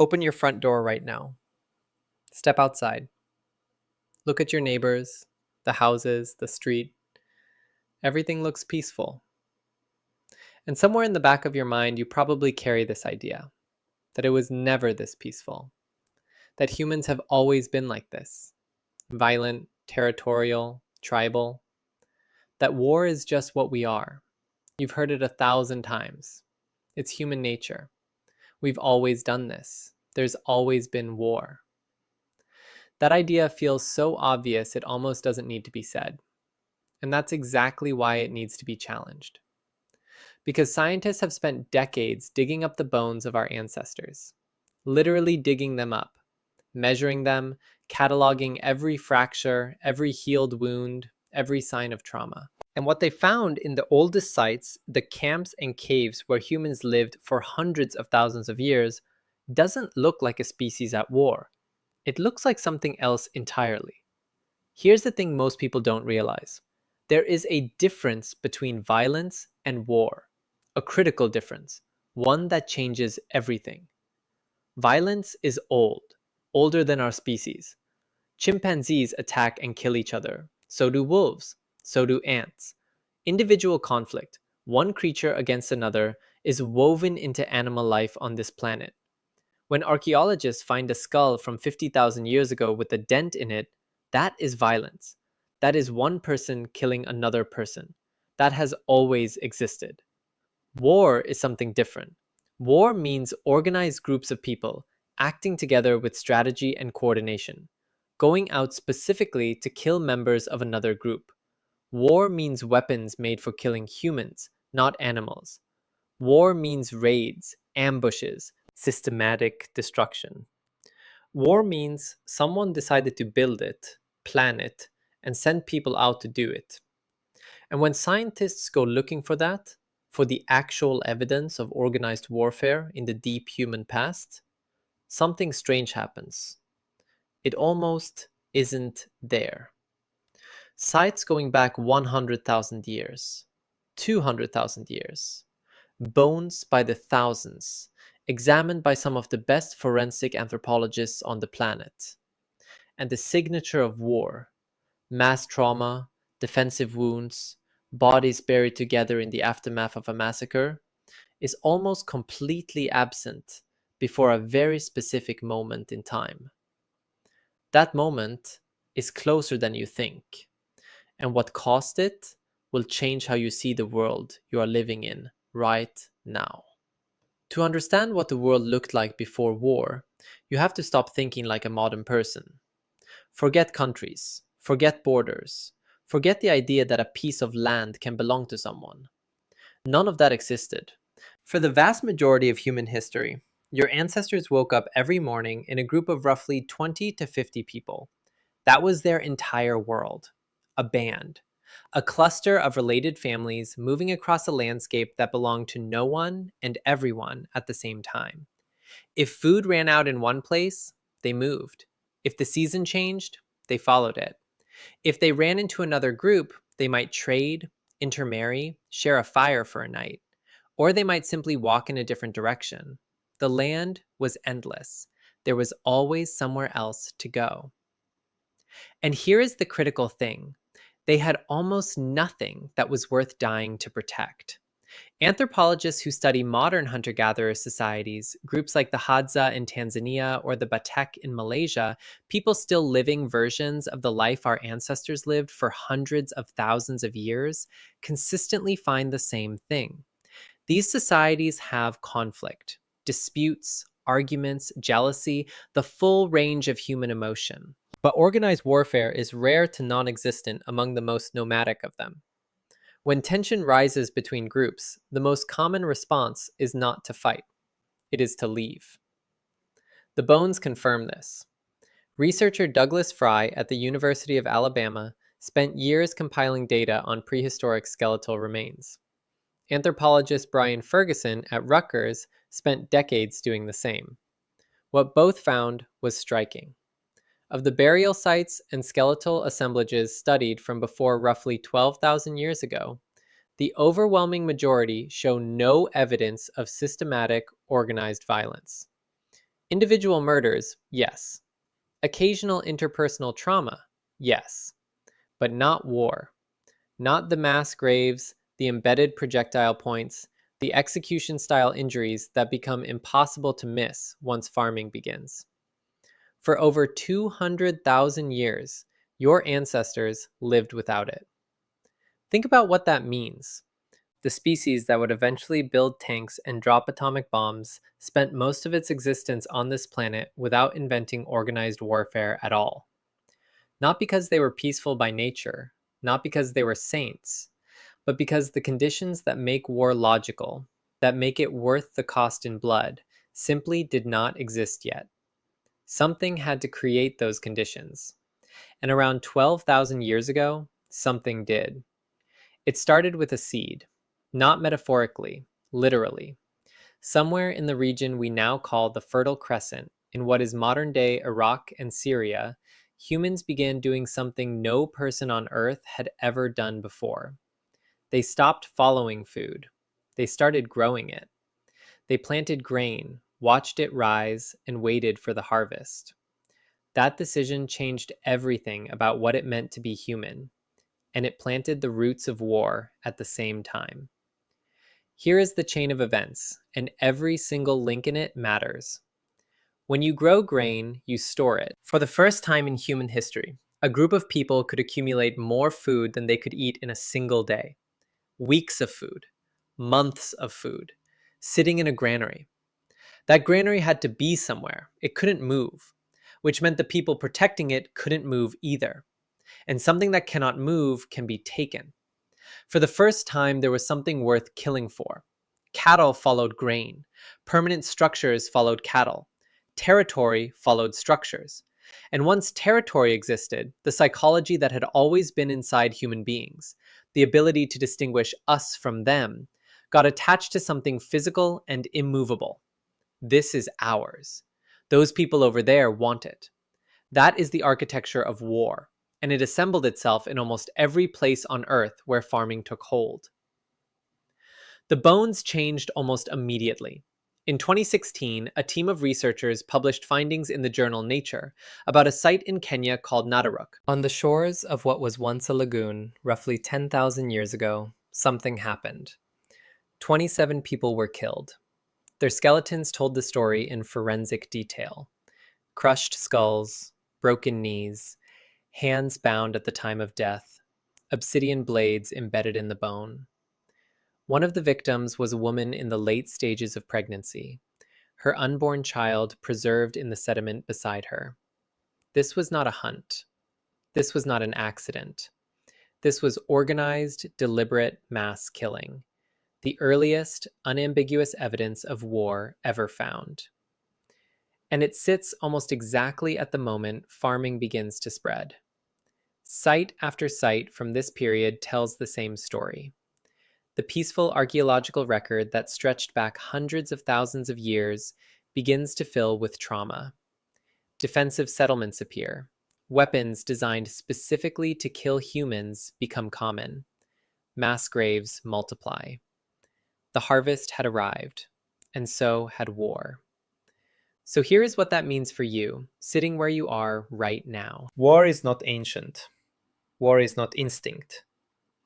Open your front door right now. Step outside. Look at your neighbors, the houses, the street. Everything looks peaceful. And somewhere in the back of your mind, you probably carry this idea that it was never this peaceful, that humans have always been like this, violent, territorial, tribal, that war is just what we are. You've heard it 1,000 times. It's human nature. We've always done this. There's always been war. That idea feels so obvious it almost doesn't need to be said. And that's exactly why it needs to be challenged. Because scientists have spent decades digging up the bones of our ancestors, literally digging them up, measuring them, cataloging every fracture, every healed wound, every sign of trauma. And what they found in the oldest sites, the camps and caves where humans lived for hundreds of thousands of years, doesn't look like a species at war. It looks like something else entirely. Here's the thing most people don't realize. There is a difference between violence and war, a critical difference, one that changes everything. Violence is old, older than our species. Chimpanzees attack and kill each other. So do wolves. So do ants. Individual conflict, one creature against another, is woven into animal life on this planet. When archaeologists find a skull from 50,000 years ago with a dent in it, that is violence. That is one person killing another person. That has always existed. War is something different. War means organized groups of people acting together with strategy and coordination, going out specifically to kill members of another group. War means weapons made for killing humans, not animals. War means raids, ambushes, systematic destruction. War means someone decided to build it, plan it, and send people out to do it. And when scientists go looking for that, for the actual evidence of organized warfare in the deep human past, something strange happens. It almost isn't there. Sites going back 100,000 years, 200,000 years, bones by the thousands, examined by some of the best forensic anthropologists on the planet. And the signature of war, mass trauma, defensive wounds, bodies buried together in the aftermath of a massacre, is almost completely absent before a very specific moment in time. That moment is closer than you think, and what caused it will change how you see the world you are living in right now. To understand what the world looked like before war, you have to stop thinking like a modern person. Forget countries, forget borders, forget the idea that a piece of land can belong to someone. None of that existed. For the vast majority of human history, your ancestors woke up every morning in a group of roughly 20 to 50 people. That was their entire world. A band. A cluster of related families moving across a landscape that belonged to no one and everyone at the same time. If food ran out in one place, they moved. If the season changed, they followed it. If they ran into another group, they might trade, intermarry, share a fire for a night, or they might simply walk in a different direction. The land was endless. There was always somewhere else to go. And here is the critical thing. They had almost nothing that was worth dying to protect. Anthropologists who study modern hunter-gatherer societies, groups like the Hadza in Tanzania or the Batek in Malaysia, people still living versions of the life our ancestors lived for hundreds of thousands of years, consistently find the same thing. These societies have conflict, disputes, arguments, jealousy, the full range of human emotion. But organized warfare is rare to non-existent among the most nomadic of them. When tension rises between groups, the most common response is not to fight. It is to leave. The bones confirm this. Researcher Douglas Fry at the University of Alabama spent years compiling data on prehistoric skeletal remains. Anthropologist Brian Ferguson at Rutgers spent decades doing the same. What both found was striking. Of the burial sites and skeletal assemblages studied from before roughly 12,000 years ago, the overwhelming majority show no evidence of systematic, organized violence. Individual murders, yes. Occasional interpersonal trauma, yes. But not war. Not the mass graves, the embedded projectile points, the execution-style injuries that become impossible to miss once farming begins. For over 200,000 years, your ancestors lived without it. Think about what that means. The species that would eventually build tanks and drop atomic bombs spent most of its existence on this planet without inventing organized warfare at all. Not because they were peaceful by nature, not because they were saints, but because the conditions that make war logical, that make it worth the cost in blood, simply did not exist yet. Something had to create those conditions. And around 12,000 years ago, something did. It started with a seed, not metaphorically, literally. Somewhere in the region we now call the Fertile Crescent, in what is modern-day Iraq and Syria, humans began doing something no person on Earth had ever done before. They stopped following food. They started growing it. They planted grain, watched it rise, and waited for the harvest. That decision changed everything about what it meant to be human, and it planted the roots of war at the same time. Here is the chain of events, and every single link in it matters. When you grow grain, you store it. For the first time in human history, a group of people could accumulate more food than they could eat in a single day. Weeks of food, months of food, sitting in a granary. That granary had to be somewhere. It couldn't move, which meant the people protecting it couldn't move either. And something that cannot move can be taken. For the first time, there was something worth killing for. Cattle followed grain. Permanent structures followed cattle. Territory followed structures. And once territory existed, the psychology that had always been inside human beings, the ability to distinguish us from them, got attached to something physical and immovable. This is ours. Those people over there want it. That is the architecture of war, and it assembled itself in almost every place on Earth where farming took hold. The bones changed almost immediately. In 2016, a team of researchers published findings in the journal Nature about a site in Kenya called Nataruk. On the shores of what was once a lagoon, roughly 10,000 years ago, something happened. 27 people were killed. Their skeletons told the story in forensic detail. Crushed skulls, broken knees, hands bound at the time of death, obsidian blades embedded in the bone. One of the victims was a woman in the late stages of pregnancy, her unborn child preserved in the sediment beside her. This was not a hunt. This was not an accident. This was organized, deliberate mass killing, the earliest, unambiguous evidence of war ever found. And it sits almost exactly at the moment farming begins to spread. Site after site from this period tells the same story. The peaceful archaeological record that stretched back hundreds of thousands of years begins to fill with trauma. Defensive settlements appear. Weapons designed specifically to kill humans become common. Mass graves multiply. The harvest had arrived, and so had war. So here is what that means for you, sitting where you are right now. War is not ancient. War is not instinct.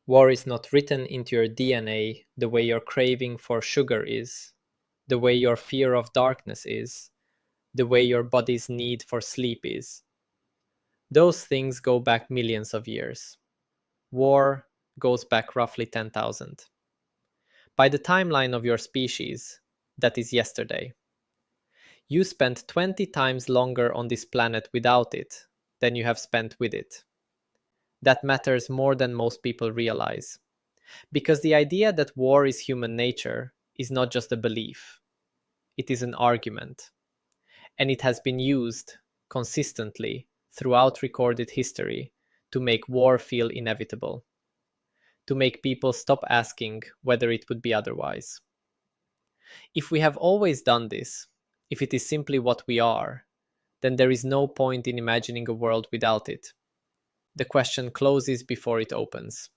War is not written into your DNA the way your craving for sugar is, the way your fear of darkness is, the way your body's need for sleep is. Those things go back millions of years. War goes back roughly 10,000. By the timeline of your species, that is yesterday. You spent 20 times longer on this planet without it than you have spent with it. That matters more than most people realize. Because the idea that war is human nature is not just a belief. It is an argument. And it has been used consistently throughout recorded history to make war feel inevitable. To make people stop asking whether it would be otherwise. If we have always done this, if it is simply what we are, then there is no point in imagining a world without it. The question closes before it opens.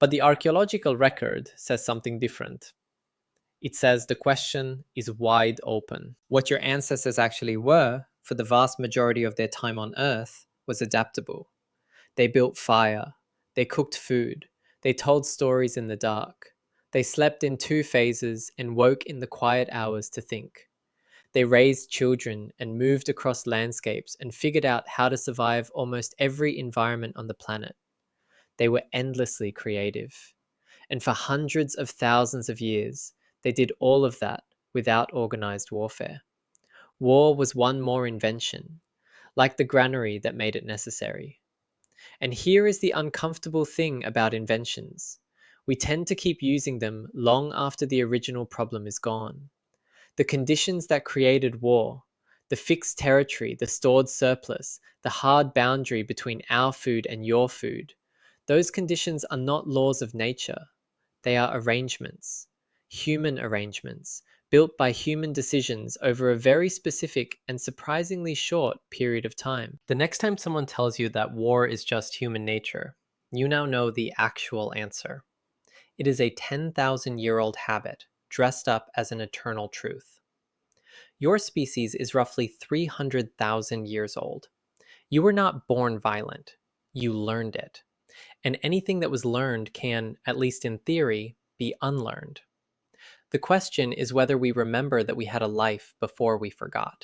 But the archaeological record says something different. It says the question is wide open. What your ancestors actually were, for the vast majority of their time on Earth, was adaptable. They built fire, they cooked food, they told stories in the dark. They slept in 2 phases and woke in the quiet hours to think. They raised children and moved across landscapes and figured out how to survive almost every environment on the planet. They were endlessly creative. And for hundreds of thousands of years, they did all of that without organized warfare. War was one more invention, like the granary that made it necessary. And here is the uncomfortable thing about inventions. We tend to keep using them long after the original problem is gone. The conditions that created war, the fixed territory, the stored surplus, the hard boundary between our food and your food, those conditions are not laws of nature. They are arrangements, human arrangements, built by human decisions over a very specific and surprisingly short period of time. The next time someone tells you that war is just human nature, you now know the actual answer. It is a 10,000-year-old habit dressed up as an eternal truth. Your species is roughly 300,000 years old. You were not born violent. You learned it. And anything that was learned can, at least in theory, be unlearned. The question is whether we remember that we had a life before we forgot.